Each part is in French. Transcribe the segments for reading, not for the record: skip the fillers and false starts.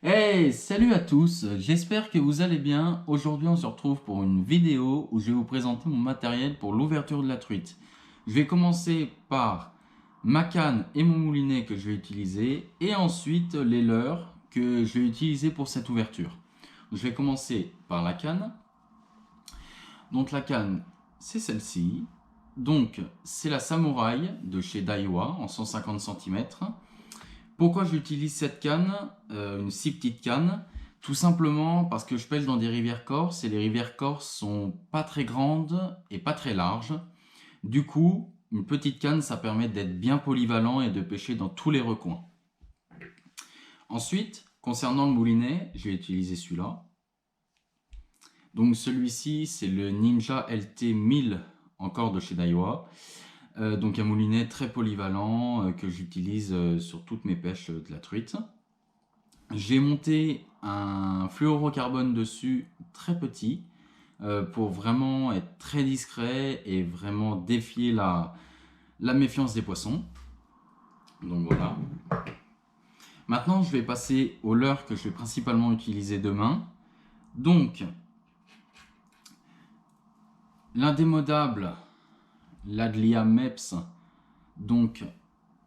Hey, salut à tous, j'espère que vous allez bien. Aujourd'hui on se retrouve pour une vidéo où je vais vous présenter mon matériel pour l'ouverture de la truite. Je vais commencer par ma canne et mon moulinet que je vais utiliser et ensuite les leurres que je vais utiliser pour cette ouverture. Je vais commencer par la canne. Donc la canne c'est celle-ci. Donc c'est la Samouraï de chez Daiwa en 150 cm. Pourquoi j'utilise cette canne, une si petite canne? Tout simplement parce que je pêche dans des rivières corses et les rivières corses sont pas très grandes et pas très larges. Du coup, une petite canne, ça permet d'être bien polyvalent et de pêcher dans tous les recoins. Ensuite, concernant le moulinet, je vais utiliser celui-là. Donc celui-ci, c'est le Ninja LT 1000, encore de chez Daiwa. Donc un moulinet très polyvalent que j'utilise sur toutes mes pêches de la truite. J'ai monté un fluorocarbone dessus très petit pour vraiment être très discret et vraiment défier la méfiance des poissons. Donc voilà. Maintenant je vais passer au leurre que je vais principalement utiliser demain. Donc l'indémodable l'Adlia Meps, donc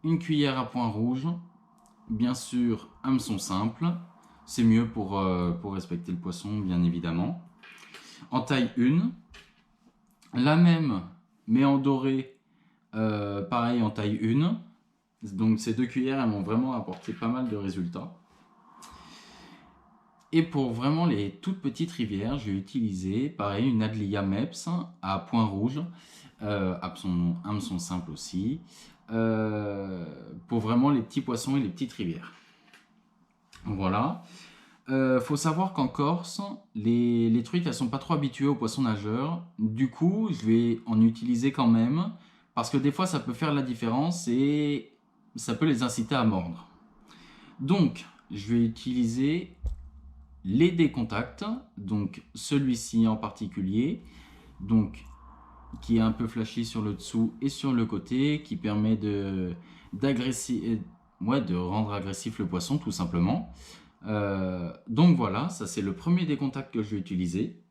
une cuillère à point rouge, bien sûr hameçon simple, c'est mieux pour respecter le poisson bien évidemment. En taille 1, la même mais en doré, pareil en taille 1. Donc ces deux cuillères elles m'ont vraiment apporté pas mal de résultats. Et pour vraiment les toutes petites rivières, j'ai utilisé pareil une Adlia Meps à point rouge, hameçon simple aussi, pour vraiment les petits poissons et les petites rivières. Voilà. Faut savoir qu'en Corse, les truites elles sont pas trop habituées aux poissons nageurs. Du coup, je vais en utiliser quand même parce que des fois ça peut faire la différence et ça peut les inciter à mordre. Donc, je vais utiliser les décontacts, donc celui-ci en particulier, donc qui est un peu flashy sur le dessous et sur le côté, qui permet de rendre agressif le poisson tout simplement. Donc voilà, ça c'est le premier décontact que je vais utiliser.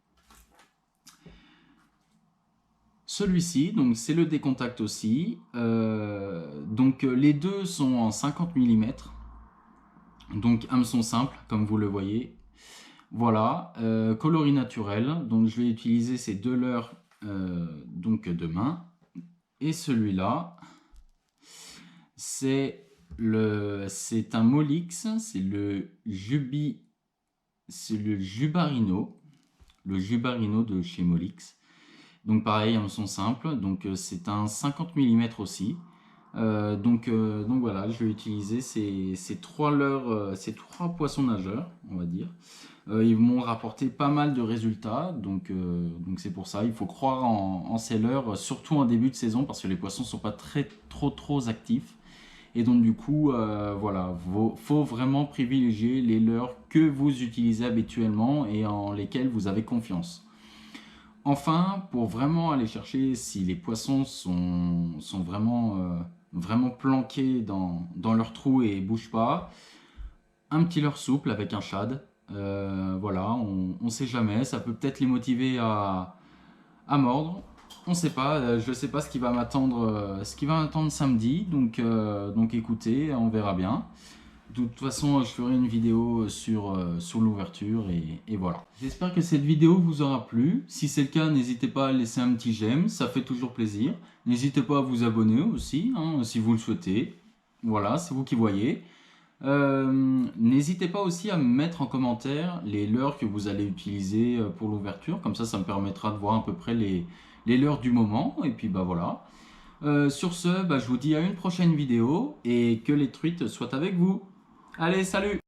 Celui-ci, donc c'est le décontact aussi. Donc les deux sont en 50 mm. Donc hameçon simple, comme vous le voyez. Voilà, coloris naturel. Donc je vais utiliser ces deux leurres donc demain. Et celui-là, c'est un Molix, c'est le Jubarino, de chez Molix. Donc pareil, hameçon simple, donc c'est un 50 mm aussi. Donc voilà, je vais utiliser ces trois leurres, ces trois poissons nageurs, on va dire. Ils m'ont rapporté pas mal de résultats, donc c'est pour ça. Il faut croire en ces leurres, surtout en début de saison, parce que les poissons sont pas trop actifs. Et donc du coup, voilà, faut vraiment privilégier les leurres que vous utilisez habituellement et en lesquels vous avez confiance. Enfin, pour vraiment aller chercher si les poissons sont vraiment planqués dans leur trou et bougent pas, un petit leurre souple avec un shad. Voilà, on sait jamais, ça peut peut-être les motiver à mordre. On sait pas, je sais pas ce qui va m'attendre samedi, donc écoutez, on verra bien. De toute façon, je ferai une vidéo sur l'ouverture et voilà. J'espère que cette vidéo vous aura plu. Si c'est le cas, n'hésitez pas à laisser un petit j'aime, ça fait toujours plaisir. N'hésitez pas à vous abonner aussi, hein, si vous le souhaitez. Voilà, c'est vous qui voyez. N'hésitez pas aussi à me mettre en commentaire les leurres que vous allez utiliser pour l'ouverture. Comme ça me permettra de voir à peu près les leurres du moment. Et puis bah voilà. Sur ce, je vous dis à une prochaine vidéo et que les truites soient avec vous. Allez, salut!